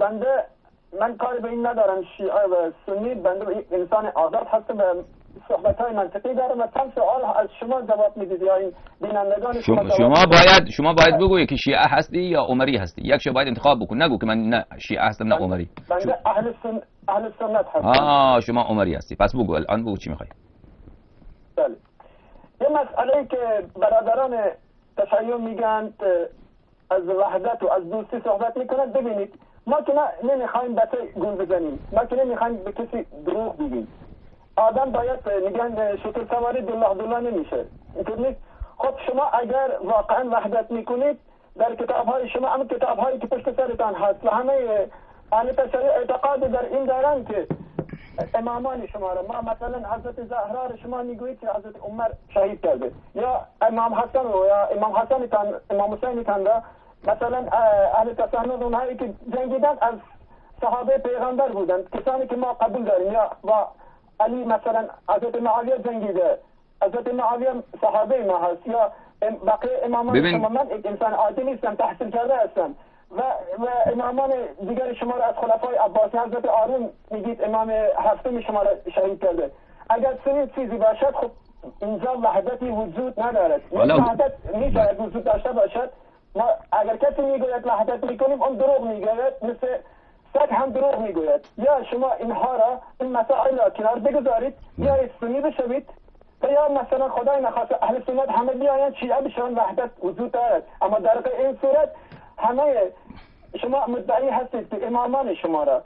بنده من کاری به این ندارم شیعه و سنی، بنده انسان آزاد هستم و صحبت‌های منطقی دارم و چند سوال از شما جواب میدید یا این بینندگان شما باید بگویی که شیعه هستی یا عمری هستی. یک شو باید انتخاب بکن، نگو که من نه شیعه هستم نه عمری. بنده اهل سنت هستم. شما عمری هستی، پس بگو الان بگو چی میخوای. بله. یه مسئله که برادران تشیع میگن از وحدت و از دوستی صحبت میکنن، ببینید ما که نمیخوایم بچه گول بزنیم، ما که نمیخوایم به کسی دروغ بگیم. آدم باید میگن شکر سواری دلله نمیشه، اینطور نیست؟ خب شما اگر واقعا وحدت میکنید در کتابهای شما، اما کتابهایی که پشت سرتان هست و همه اهل تشیع اعتقاد در این دارن که امامان شما را، ما مثلا حضرت زهرا را شما میگویید که حضرت عمر شهید کرده، یا امام حسن یا امام حسین تان را مثلا اهل تصنع اونهایی که جنگیدن از صحابه پیغمبر بودند، کسانی که ما قبول داریم، یا و علی مثلا حضرت معاویه جنگیده، حضرت معاویه صحابه ما هست، یا بقیه امامان شما. من یک انسان عادی نیستم، تحصیل کرده هستم و امامان دیگر شما را از خلفای عباسی حضرت هارون میگید امام هفتم شما را شهید کرده. اگر چنین چیزی باشد خب اینجا وحدتی وجود ندارد. وحدت میشاید وجود داشته باشد. ما اگر کسی میگوید وحدت میکنیم اون دروغ میگوید، مثل سگ هم دروغ میگوید. یا شما اینها را این مسائل را کنار بگذارید، یا سنی بشوید، یا مثلا خدای نخواسته اهل سنت همه بیاین شیعه بشن، وحدت وجود دارد. اما در این صورت همه شما مدعی هستید که امامان شما را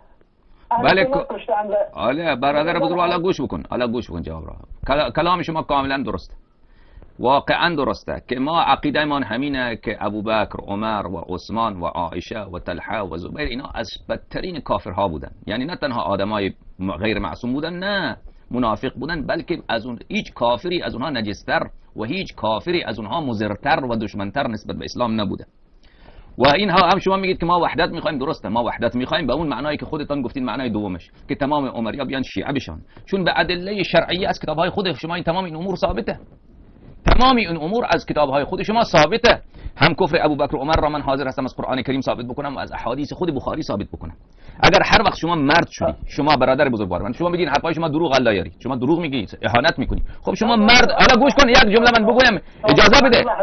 بله برادر بزرگ، حالا گوش بکن جواب را. کلام شما کاملا درست، واقعا درسته که ما عقیده ما همینه که ابوبکر، عمر و عثمان و عایشه و طلحه و زبیر اینا از بدترین کافرها بودن. یعنی نه تنها آدمای غیر معصوم بودن، نه منافق بودن، بلکه از اون هیچ کافری از اونها نجستر و هیچ کافری از اونها مضرتر و دشمنتر نسبت به اسلام نبوده. و اینها هم شما میگید که ما وحدت میخوایم، درسته، ما وحدت میخوایم به اون معنایی که خودتان گفتین، معنای دومش که تمام عمریا بیان شیعه بشن، چون به ادله شرعی از کتابهای خود شما این تمام این امور ثابته. تمام این امور از کتابهای خود شما ثابته. هم کفر ابوبکر و عمر را من حاضر هستم از قرآن کریم ثابت بکنم و از احادیث خود بخاری ثابت بکنم. اگر هر وقت شما مرد شدی، شما برادر بزرگوار من، شما میگین حرفای شما دروغ الله یاری، شما دروغ میگید، اهانت میکنی، خب شما مرد، حالا گوش کن یک جمله من بگویم،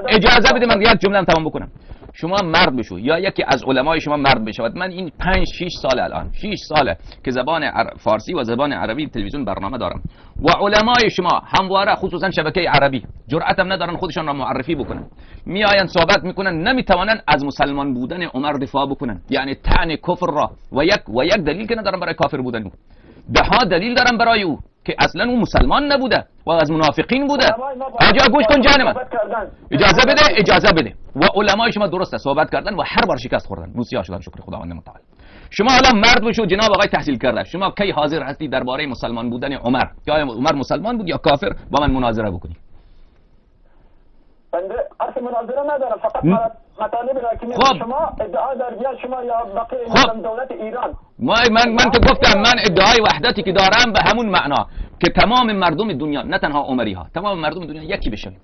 اجازه بده من یک جمله تمام بکنم. شما مرد بشو یا یکی از علمای شما مرد بشود. من این 5-6 سال الان 6 ساله که زبان فارسی و زبان عربی تلویزیون برنامه دارم و علمای شما همواره خصوصا شبکه عربی جرأتم ندارن خودشان را معرفی بکنن، میآیند صحبت میکنن، نمیتوانن از مسلمان بودن عمر دفاع بکنن، یعنی طعن کفر را و یک دلیل که ندارن برای کافر بودن او، ده ها دلیل دارن برای او که اصلا اون مسلمان نبوده و از منافقین بوده. آجا گوش کن جان من، اجازه بده و علمای شما درسته صحبت کردن و هر بار شکست خوردن، موسیا شدن، شکر خداوند متعال. شما حالا مرد بشو جناب آقای تحصیل کرده، شما کی حاضر هستی درباره مسلمان بودن عمر، یا عمر مسلمان بود یا کافر، با من مناظره بکنی؟ بنده اصلا مناظره ندارم، فقط مطالب را که شما ادعا دارید یا شما یا بقیه دولت ایران. من که گفتم من ادعای وحدتی که دارم به همون معنا که تمام مردم دنیا، نه تنها عمری ها، تمام مردم دنیا یکی بشیم.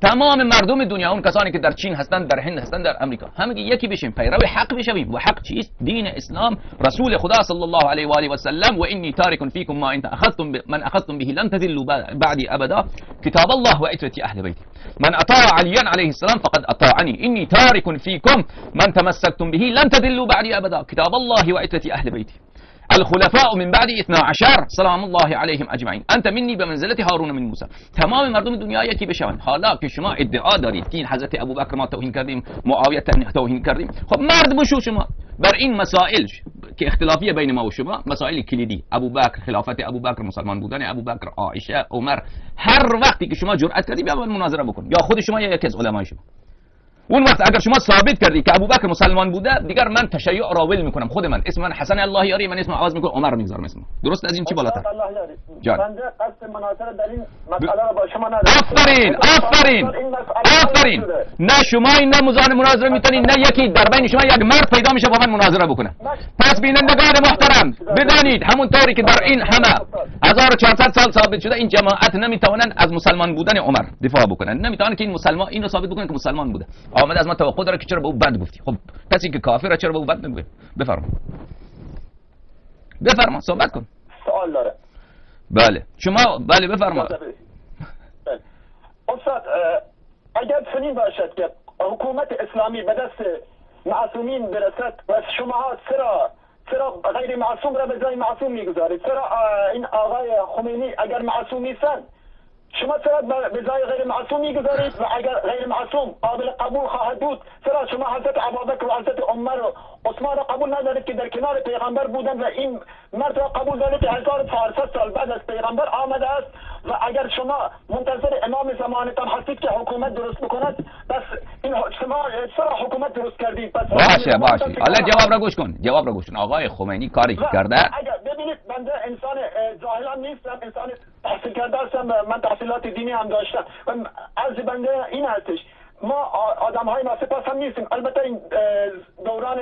تمام مردم دنیا، اون کسانی که در چین هستند، در هند هستند، در امریکا، همه یکی بشیم، پیرو حق بشیم. و حق چیست؟ دین اسلام، رسول خدا صلی الله علیه و آله و سلم. و انی تارک فیکم ما ان اخذتم من اخذتم به لن تذلوا بعدی ابدا، کتاب الله و عترتی اهل بیتی. من اطاع علیا علیه السلام فقد اطاعنی، انی تارک فیکم من تمسکتم به لن تذلوا بعدی ابدا، کتاب الله و عترتی اهل بیتی. الخلفاء من بعد 12 سلام الله علیهم اجمعین، انت منی بمنزلت هارون من موسی. تمام مردم دنیا یکی بشوند. حالا که شما ادعا دارید که حضرت ابوبکر ما توهین کردیم، معاویه توهین کردیم، خب مرد بشو شما بر این مسائل که اختلافیه بین ما و شما، مسائل کلیدی، ابوبکر، خلافت ابوبکر، مسلمان بودن ابوبکر، عایشه، عمر، هر وقتی که شما جرأت کردید بیا مناظره بکن، یا خود شما یا یکی از علمای شما. اون وقت اگر شما ثابت کردی که ابوبکر مسلمان بوده، دیگر من تشیع را ول میکنم. خود من اسم من حسن الله یاری، من اسم عوض میکنم، عمر میگذارم اسم. درست؟ از این چی بالاتر؟ الله یاری. بنده قصد مناظره در این مسئله را با شما ندارم. آفرین. نه شما نه مناظره میتونید، نه یکی در بین شما یک مرد پیدا میشه با من مناظره بکنه. پس بینندگان محترم بدانید همونطوری که در این همه 1400 سال ثابت شده این جماعت نمیتونن از مسلمان بودن عمر دفاع بکنن، نمیتونن که این مسلمان اینو ثابت بکنن که مسلمان بوده. آمده از ما توقع داره که چرا به او بد گفتی. خب کسی که کافره چرا به او بد نگویم؟ بفرما صحبت کن. سوال داره. بله شما بله بفرما. استاد اگر چنین باشد که حکومت اسلامی به دست معصومین برسد و شما چرا غیر معصوم را به جای معصوم میگذارید؟ چرا این آقای خمینی اگر معصوم نیستند شما چرا به جای غیر معصوم میگذارید و اگر غیر معصوم قابل قبول خواهد بود چرا شما حضرت ابوبکر و حضرت عمر و عثمان را قبول ندارید که در کنار پیغمبر بودند و این مرد را قبول دارید که 1400 سال بعد از پیغمبر آمده است و اگر شما منتظر امام زمانتان هستید که حکومت درست بکند پس این شما چرا حکومت درست کردید؟ پس باشه حالا جواب را گوش کن. آقای خمینی کاری کرده. اگر ببینید بنده انسان جاهلم نیستم، انسان تحصیل کرده هستم، من تحصیلات دینی هم داشتم و عرض بنده این هستش ما آدم های ناسپاس هم نیستیم. البته این دوران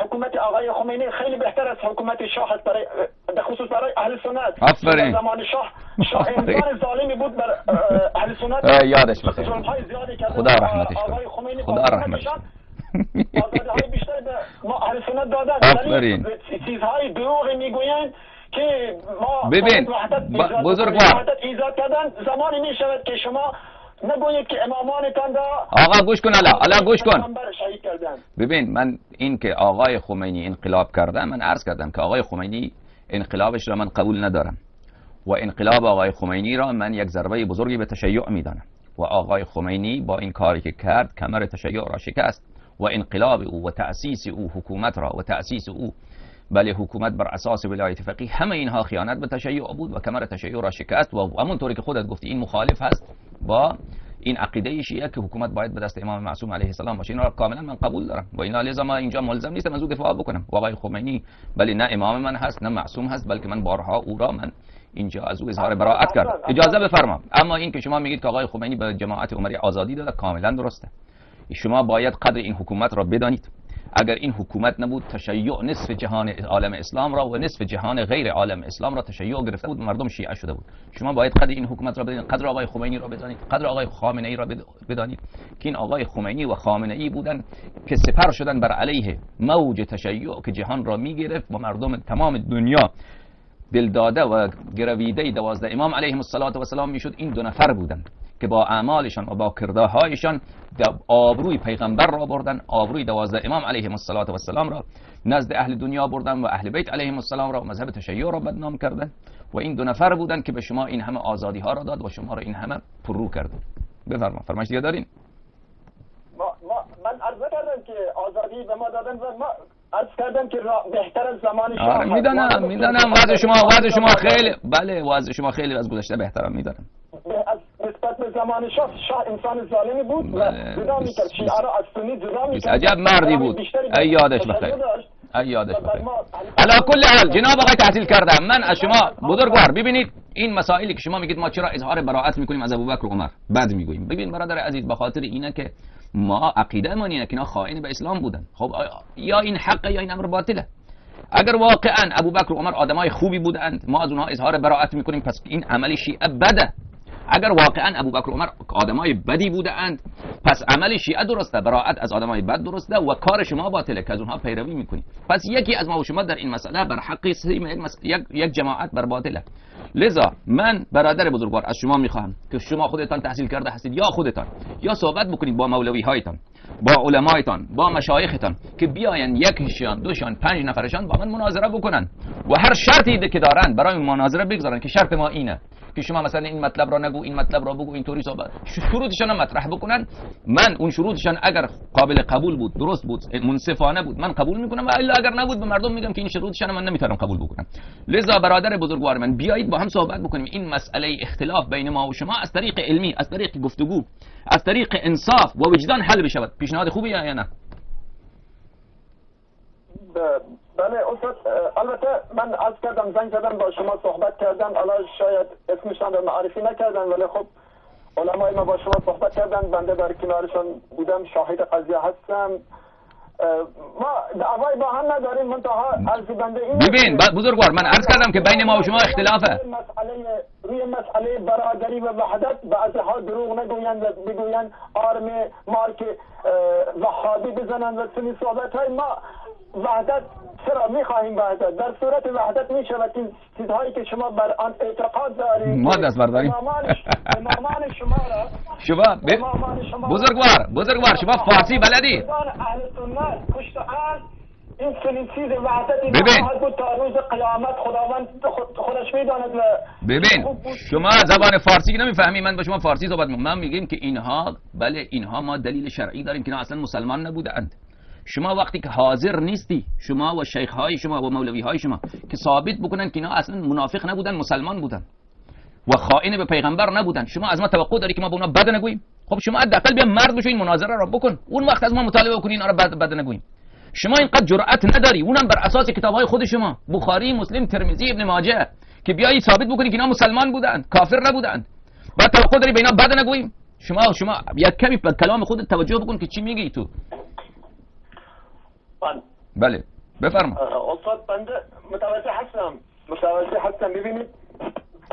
حکومت آقای خمینی خیلی بهتر از حکومت شاه است به خصوص برای اهل سنت. آفرین. زمان شاه انسان ظالمی بود بر اهل سنت، یادش بخیر. ظلم‌های زیادی کرد. خدا رحمتش کنه. آقای خمینی خدا رحمتش آزادی‌های بیشتری به ما اهل سنت دادن. آفرین. چیزهای دروغی میگویند که ما ببین بزرگوار ایجاد کردن. زمانی می شود که شما نگویید که امامانتان را آقا گوش کن. الان گوش کن. شهید کردن. ببین من این که آقای خمینی انقلاب کرده من عرض کردم که آقای خمینی انقلابش را من قبول ندارم و انقلاب آقای خمینی را من یک ضربه بزرگی به تشیع میدانم و آقای خمینی با این کاری که کرد کمر تشیع را شکست و انقلاب او و تأسیس او حکومت را و تأسیس او بله حکومت بر اساس ولایت فقیه همه اینها خیانت به تشیع بود و کمر تشیع را شکست و همونطوری که خودت گفتی این مخالف هست با این عقیده شیعه که حکومت باید به دست امام معصوم علیه السلام باشه. اینا را کاملا من قبول دارم و اینا لذا ما اینجا ملزم نیستم از او دفاع بکنم. و آقای خمینی بله نه امام من هست نه معصوم هست بلکه من بارها او را من اینجا از او اظهار براءت کردم. اجازه بفرما. اما این که شما میگید که آقای خمینی به جماعت عمری آزادی داده کاملا درسته. شما باید قدر این حکومت را بدانید. اگر این حکومت نبود تشیع نصف جهان عالم اسلام را و نصف جهان غیر عالم اسلام را تشیع گرفته بود، مردم شیعه شده بود. شما باید قدر این حکومت را بدانید، قدر آقای خمینی را بدانید، قدر آقای خامنه ای را بدانید که این آقای خمینی و خامنه ای بودن که سپر شدن بر علیه موج تشیع که جهان را میگرفت و مردم تمام دنیا دلداده و گرویده 12 امام علیهم السلام میشد. این دو نفر بودند که با اعمالشان و با کردارهایشان آبروی پیغمبر را بردن، آبروی 12 امام علیهم السلام را نزد اهل دنیا بردن و اهل بیت علیهم السلام را و مذهب تشیع را بدنام کردن و این دو نفر بودند که به شما این همه آزادی ها را داد و شما را این همه پررو کرد. بفرما فرمایش دیگه دارین؟ من عرض کردم که آزادی به ما دادن و ما عرض کردم که بهتر از زمان شاه. میدونم وضع شما خیلی بله وضع شما خیلی از گذشته بهترم میدونم. نسبت به زمان شاه انسان ظالمی بود و جدا میکرد شیعه را از سنی جدا میکرد. عجب مردی بود. ای یادش بخیر. علی کل حال جناب آقای تحصیل کردم من از شما بزرگوار ببینید این مسائلی که شما میگید ما چرا اظهار براءت میکنیم از ابوبکر و عمر بعد میگوییم. ببین برادر عزیز به خاطر اینه که ما عقیده ما اینه که اینا خائن به اسلام بودن. خب یا این حقه یا این امر باطله. اگر واقعا ابوبکر و عمر آدمای خوبی بودند ما از اونها اظهار براءت میکنیم پس این عمل شیعه بده. اگر واقعا ابوبکر و عمر آدمای بدی بودند پس عمل شیعه درسته، براءت از آدمای بد درسته و کار شما باطله که از اونها پیروی میکنید. پس یکی از ما و شما در این مسئله بر حقی یک جماعت بر باطله. لذا من برادر بزرگوار از شما میخواهم که شما خودتان تحصیل کرده هستید یا خودتان یا صحبت بکنید با مولوی هایتان، با علمایتان، با مشایختان که بیاین یکیشان دوشان 5 نفرشان با من مناظره بکنن و هر شرطی که دارن برای مناظره بگذارن که شرط ما اینه که شما مثلا این مطلب را نگو، این مطلب را بگو، اینطوری صحبت شروطشان مطرح بکنن. من اون شروطشان اگر قابل قبول بود، درست بود، منصفانه بود، من قبول میکنم و الا اگر نبود به مردم میگم که این شروطشان من نمیتونم قبول بکنم. لذا برادر بزرگوار من بیایید با هم صحبت بکنیم. این مسئله اختلاف بین ما و شما از طریق علمی، از طریق گفتگو، از طریق انصاف و وجدان حل بشود. پیشنهاد خوبیه یا نه؟ بله استاد، البته من از کردم زنگ زدم با شما صحبت کردم، حالا شاید اسمشان رو معرفی نکردن ولی خب علمای ما با شما صحبت کردن، بنده در کنارشان بودم، شاهد قضیه هستم. ما دعوای با هم نداریم، منتها عرض بنده این ببین بزرگوار من عرض کردم که بین ما و شما اختلافه. مسئله روی مسئله برادری و وحدت بعضها دروغ نگویند و بگویند آرم مارک وهابی بزنند و سنی صحبت های ما وحدت چرا میخواهیم وحدت؟ در صورت وحدت میشود این چیزهایی که شما بر آن اعتقاد دارید ما دست برداریم. امامان شما را بزرگوار شما فارسی بلدی؟ اهل سنت پشت اصل این چنین چیز وحدتی ببین بود تا روز قیامت خداوند خودش میداند. و ببین شما زبان فارسی نمیفهمی، من با شما فارسی صحبت میکنم. من میگیم که اینها بله اینها ما دلیل شرعی داریم که اینا اصلا مسلمان نبودند. شما وقتی که حاضر نیستی، شما و شیخ های شما و مولوی های شما که ثابت بکنن که اینا اصلا منافق نبودن، مسلمان بودن و خائن به پیغمبر نبودن، شما از ما توقع داری که ما به اونا بد نگوییم؟ خب شما حداقل بیا مرد بشو این مناظره را بکن، اون وقت از ما مطالبه بکنی اینا را بد نگوییم. شما اینقدر جرأت نداری، اونم بر اساس کتاب‌های خود شما، بخاری، مسلم، ترمذی، ابن ماجه، که بیایی ثابت بکنی که اینا مسلمان بودند، کافر نبودند. بعد توقع داری به اینا بد نگوییم؟ شما یک کمی به کلام خودت توجه بکن که چی میگی تو. بله بفرما. استاد بنده متوجه هستم. ببینید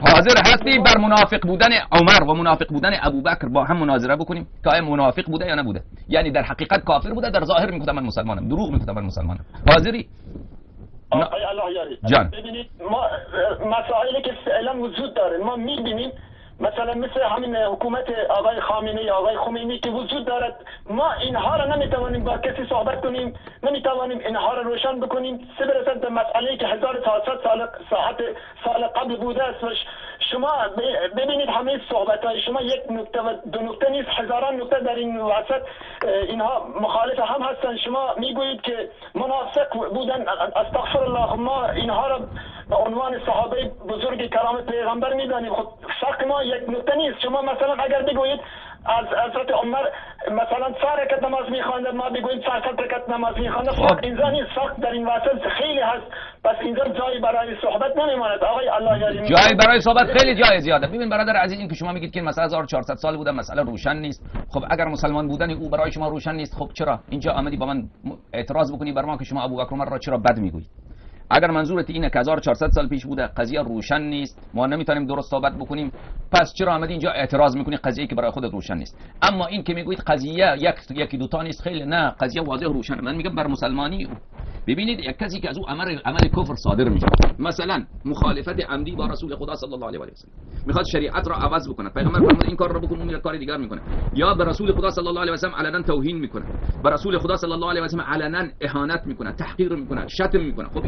حاضر هستی بر منافق بودن عمر و منافق بودن ابوبکر با هم مناظره بکنیم که آیا منافق بوده یا نبوده؟ یعنی در حقیقت کافر بوده، در ظاهر میگه من مسلمانم، دروغ میگه من مسلمانم. حاضری؟ الله یاری جان. ببینید ما مسائلی که فعلا وجود داره ما میبینیم، مثلا مثل همین حکومت آقای خامنه‌ای، آقای خمینی که وجود دارد، ما اینها را نمیتوانیم با کسی صحبت کنیم، نمیتوانیم اینها را روشن بکنیم، چه برسد به مسئله‌ای که 1400 سال قبل بوده است. شما ببینید همه صحبت‌های شما یک نکته و دو نکته نیست، هزاران نکته در این وسط اینها مخالف هم هستند. شما میگویید که منافق بودن، استغفر الله، ما اینها را به عنوان صحابه بزرگ کرامت پیغمبر میدانیم. خب شک ما یک نکته نیست. شما مثلا اگر بگویید از حضرت عمر مثلا 4 رکعت نماز میخواند، ما بگوییم 400 رکعت نماز میخواند، فرق اینجا نیست، فرق در این وسط خیلی هست. پس اینجا جایی برای صحبت نمیماند. آقای الله یاری جایی برای صحبت خیلی جای زیاده. ببین برادر عزیز، این که شما میگید که مثلا 1400 سال بوده مسئله روشن نیست، خب اگر مسلمان بودن او برای شما روشن نیست، خب چرا اینجا آمدی با من اعتراض بکنی بر ما که شما ابوبکر عمر را چرا بد میگویید؟ اگر منظورت اینه که 1400 سال پیش بوده، قضیه روشن نیست، ما نمیتونیم درست صحبت بکنیم، پس چرا آمدی اینجا اعتراض میکنی قضیه‌ای که برای خودت روشن نیست؟ اما این که میگوید قضیه یکی دو تا نیست، خیلی نه، قضیه واضح روشنه. من میگم بر مسلمانی ببینید یک کسی که از او عمل کفر صادر میشه، مثلا مخالفت عمدی با رسول خدا صلی الله علیه و آله میخواد شریعت را عوض بکنه، پیغمبر فرمود این کار را بکن، اون کار دیگر میکنه، یا به رسول خدا صلی الله علیه و آله علنا توهین میکنه، به رسول خدا صلی الله علیه و آله علنا اهانت میکنه، تحقیر میکنه، شتم میکنه، خب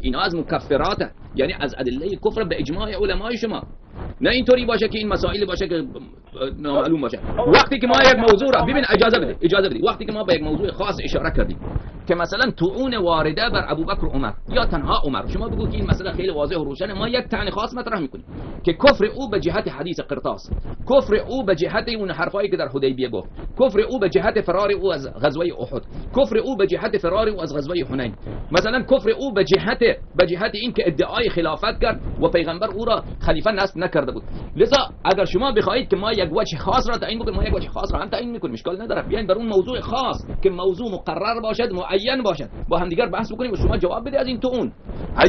اینا از مکفراته، یعنی از ادله کفر به اجماع علمای شما. نه اینطوری باشه که این مسائل باشه که نامعلوم باشه. وقتی که ما یک موضوع را ببین، اجازه بدید، وقتی که ما به یک موضوع خاص اشاره کردیم که مثلا طعون وارده بر ابوبکر عمر یا تنها عمر، شما بگو که این مسئله خیلی واضح و روشنه، ما یک طعن خاص مطرح میکنیم که کفر او به جهت حدیث قرطاس، کفر او به جهت اون حرفایی که در حدیبیه گفت، کفر او به جهت فرار او از غزوه احد، کفر او به جهت فرار او از غزوه حنین، مثلا کفر او به جهت این که ادعای خلافت کرد و پیغمبر او را خلیفه نصب نکرده بود. لذا اگر شما بخواهید که ما یک وجه خاص را تعیین بکنیم، ما یک وجه خاص را هم تعیین میکنیم، اشکال نداره، بیاین بر اون موضوع خاص که موضوع مقرر باشد، معین باشد، با هم دیگر بحث بکنیم و شما جواب بده از این طعون.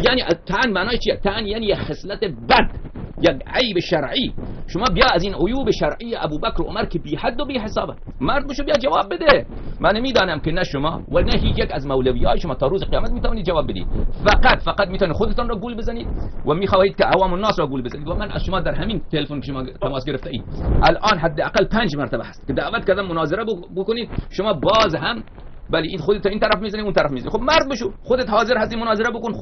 یعنی طعن معنیش چیه؟ طعن یعنی یک خصلت بد، یک عیب شرعی. شما بیا از این عیوب شرعی ابوبکر و عمر که بی حد و بی حسابه، مرد بشو بیا جواب بده. من نمیدانم که نه شما و نه هیچ یک از مولویای شما تا روز قیامت میتونید جواب بدید، فقط میتونید خودتون را گول بزنید و میخواهید که عوام الناس را گول بزنید. و من از شما در همین تلفن که شما تماس گرفته اید الان حداقل 5 مرتبه هست که دعوت کردم مناظره بکنید، شما باز هم ولی این خودت این طرف میزنی اون طرف میزنی. خب مرد بشو، خودت حاضر هستی مناظره بکن،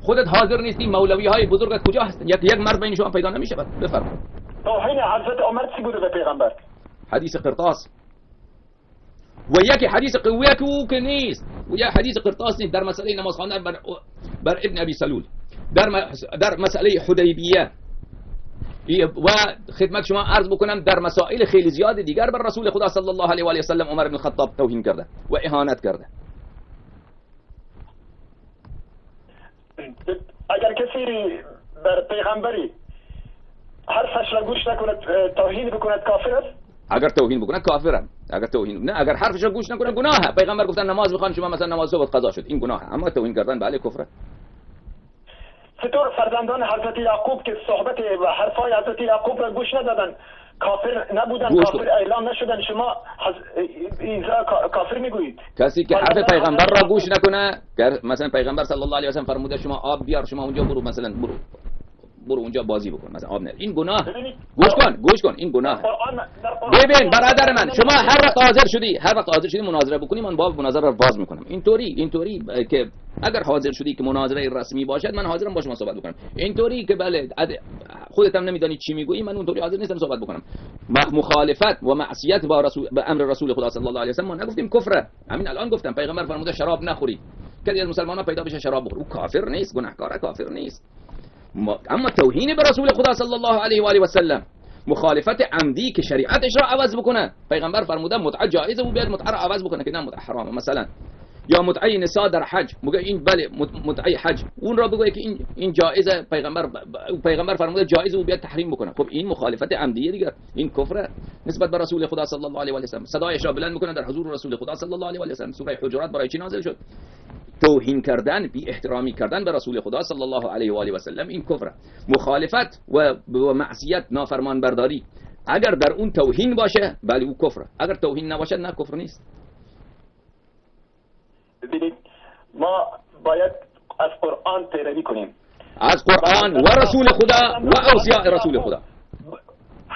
خودت حاضر نیستی، مولوی های بزرگت کجا هستن؟ یک مرد بین شما پیدا نمیشه. بفرمایید. توهین حضرت عمر چی بوده به پیغمبر؟ حدیث قرطاس و یکی حدیث قویه که او که نیست، و یک حدیث قرطاس نیست در مسئله نماز خواندن بر ابن ابی سلول، در مسئله حدیبیه و خدمت شما عرض بکنم در مسائل خیلی زیاد دیگر بر رسول خدا صلی الله علیه و آله و سلم عمر بن الخطاب توهین کرده و اهانت کرده. اگر کسی بر پیغمبری حرفش را گوش نکند، توهین بکند، کافر است؟ اگر توهین بکنه کافره، اگر حرفش را گوش نکنه گناهه. پیغمبر گفتن نماز بخوان، شما مثلا نماز صبح قضا شد، این گناهه، اما توهین کردن بله کفره. چطور فرزندان حضرت یعقوب که صحبت و حرفای حضرت یعقوب را گوش ندادن کافر نبودن، کافر اعلام نشدن، شما اینجا کافر میگویید؟ کسی که حرف پیغمبر را گوش نکنه، مثلا پیغمبر صلی الله علیه و سلم فرموده شما آب بیار، شما اونجا برو، مثلا برو اونجا بازی بکن، مثلا آب نه، این گناه. گوش کن این گناه. ببین برادر من، شما هر وقت حاضر شدی مناظره بکنی، من باب مناظره رو باز میکنم. اینطوری که اگر حاضر شدی که مناظره رسمی باشد، من حاضرم با شما صحبت بکنم. اینطوری که بله خودت هم نمیدانی چی میگویی، من اونطوری حاضر نیستم صحبت بکنم. مخالفت و معصیت با امر رسول خدا صلی الله علیه و سلم ما نگفتیم کفره. همین الان گفتم پیغمبر فرموده شراب نخوری. کسی از مسلمانان پیدا بشه شراب بخوره، او کافر نیست، گناهکار کافر نیست. اما توهین به رسول خدا صلی الله علیه و آله و سلم، مخالفت عمدی که شریعتش را عوض بکنه، پیغمبر فرموده متعه جایزه و بیاد متعه را عوض بکنه که نه متعه حرامه. مثلا یا متعه نساء در حج، میگه این بله متعه حج، اون را بگه که این جایزه، پیغمبر فرموده جایزه و بیاد تحریم بکنه. خب این مخالفت عمدیه دیگه، این کفره نسبت به رسول خدا صلی الله علیه و آله و سلم. صدایش را بلند میکنه در حضور رسول خدا صلی الله علیه و آله و سلم. سوره حجرات برای چی نازل شد؟ توهین کردن، بی احترامی کردن به رسول خدا صلی الله علیه و آله و سلم، این کفره. مخالفت و معصیت، نافرمان برداری، اگر در اون توهین باشه بله او کفره، اگر توهین نباشه نه کفر نیست. ببینید ما باید از قرآن پیروی کنیم، از قرآن و رسول خدا و اوصیاء رسول خدا.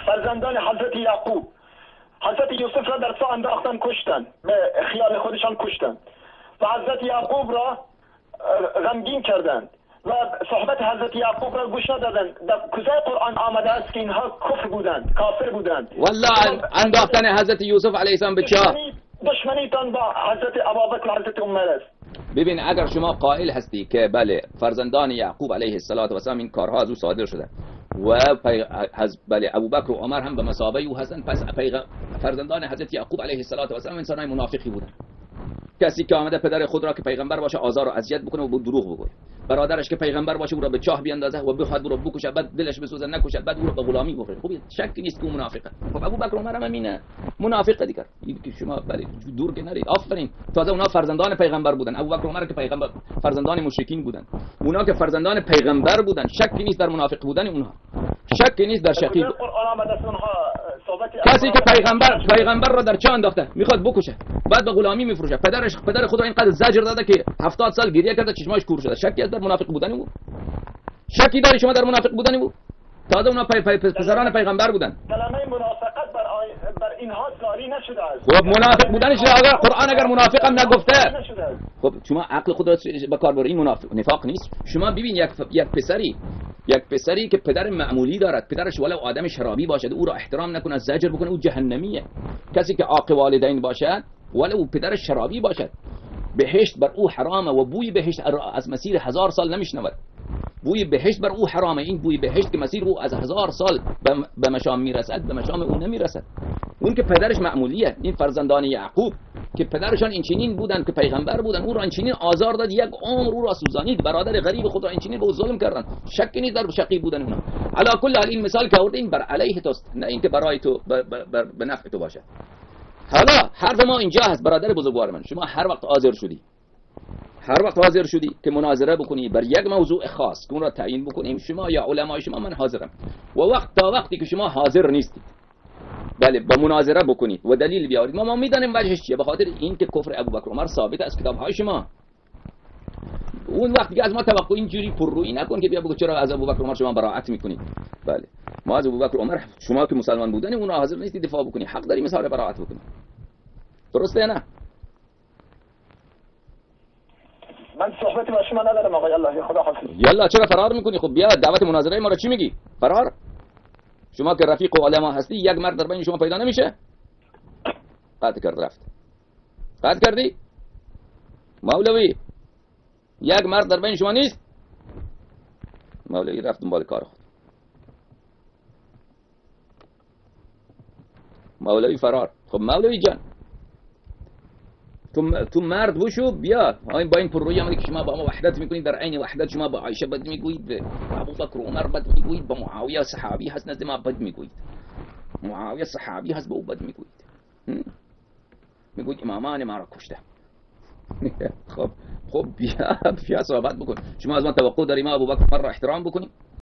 فرزندان حضرت یعقوب، حضرت یوسف را در څاه انداختن، کشتن، به خیال خودشان کشتن و حضرت یعقوب را غمگین کردند و صحبت حضرت یعقوب را گوش ندادند. در کجای قرآن آمده است که اینها کفر بودند، کافر بودند؟ والله انداختن حضرت یوسف علیه السلام به چاه دشمنیتان با حضرت ابوبکر و حضرت عمر است. ببین اگر شما قائل هستی که بله فرزندان یعقوب علیه السلام این کارها از او صادر شده و بله ابوبکر و عمر هم به مثابه او هستند، پس فرزندان حضرت یعقوب علیه السلام انسانای منافقی بودند. کسی که آمده پدر خود را که پیغمبر باشه آزار و اذیت بکنه و دروغ بگه، برادرش که پیغمبر باشه او را به چاه بیاندازه و بخواد او را بکشه، بعد دلش بسوزه نکشه، بعد او را به غلامی بفرسته. خب شک نیست که او منافقه. خب ابوبکر و عمر هم همینه، منافقه دیگر. این که شما بله دور که نرید. آفرین، تازه اونا فرزندان پیغمبر بودن. ابوبکر و عمر که پیغمبر فرزندان مشرکین بودن، اونا که فرزندان پیغمبر بودن، شک نیست در منافق بودن اونها، شک نیست در شقیق. کسی که پیغمبر را در چاه انداخته میخواد بکشه، بعد به غلامی میفروشه، پدر خود را اینقدر زجر داده که 70 سال گریه کرده چشماش کور شده، شکی از در منافق بودن او؟ شکی داری شما در منافق بودن او؟ تازه اونا پسران پیغمبر بودن. کلمه منافقت بر اینها جاری نشده است. خب منافق بودنش اگر قرآن اگر منافق هم نگفته، خب شما عقل خود را به کار ببرید، این منافق نفاق نیست. شما ببین یک پسری که پدر معمولی دارد، پدرش ولو آدم شرابی باشد، او را احترام نکنه، زجر بکنه، او جهنمیه. کسی که عاق والدین باشد ولو پدر شرابی باشد، بهشت بر او حرامه و بوی بهشت از مسیر 1000 سال نمیشنود. بوی بهشت بر او حرامه. این بوی بهشت که مسیر او از 1000 سال به مشام میرسد، به مشام او نمیرسد. اون که پدرش معمولیه. این فرزندان یعقوب که پدرشان اینچنین بودند که پیغمبر بودند، او را اینچنین آزار داد، یک عمر او را سوزانید، برادر غریب خود را اینچنین به ظلم کردند. شکی نیست در شقی بودن اونا. علی کل حال این مثال که آوردین بر علیه توست، نه اینکه برای تو به نفع تو باشه. حالا حرف ما اینجا هست برادر بزرگوار من، شما هر وقت حاضر شدی که مناظره بکنی بر یک موضوع خاص که اون را تعیین بکنیم، شما یا علمای شما، من حاضرم. و وقتی که شما حاضر نیستید بله با مناظره بکنید و دلیل بیارید، ما میدانیم وجهش چیه، به خاطر این که کفر ابوبکر و عمر ثابت از کتاب‌های شما. اون وقت دیگه از ما توقع اینجوری پررویی نکن که بیا بگو چرا از ابوبکر و عمر شما براءت میکنید. بله ما از ابوبکر و عمر، شما که مسلمان بودن اون حاضر نیستید دفاع بکنید، حق داریم اظهار براءت بکنید. درسته نه؟ من صحبتی با شما ندارم آقای الله، خدا حافظ. یلا چرا فرار میکنی؟ خب بیا دعوت مناظره ما رو چی میگی؟ فرار؟ شما که رفیق و علما هستی، یک مرد در بین شما پیدا نمیشه؟ قطع کرد رفت. قطع کردی؟ مولوی یک مرد در بین شما نیست؟ مولوی رفت دنبال کار خود. مولوی فرار. خب مولوی جان تو مرد بشو، بیا با این پررویی عملی که شما با ما وحدت میکنید، در عین وحدت شما با عایشه بد میگویید، به ابوبکر و عمر بد میگویید، با معاویه صحابی هست نزد ما بد میگویید، معاویه صحابی هست به او بد میگویید، میگویید امامان ما را کشته. خب بیا صحبت بکن. شما از من توقع داری ما ابوبکر مر را احترام بکنیم؟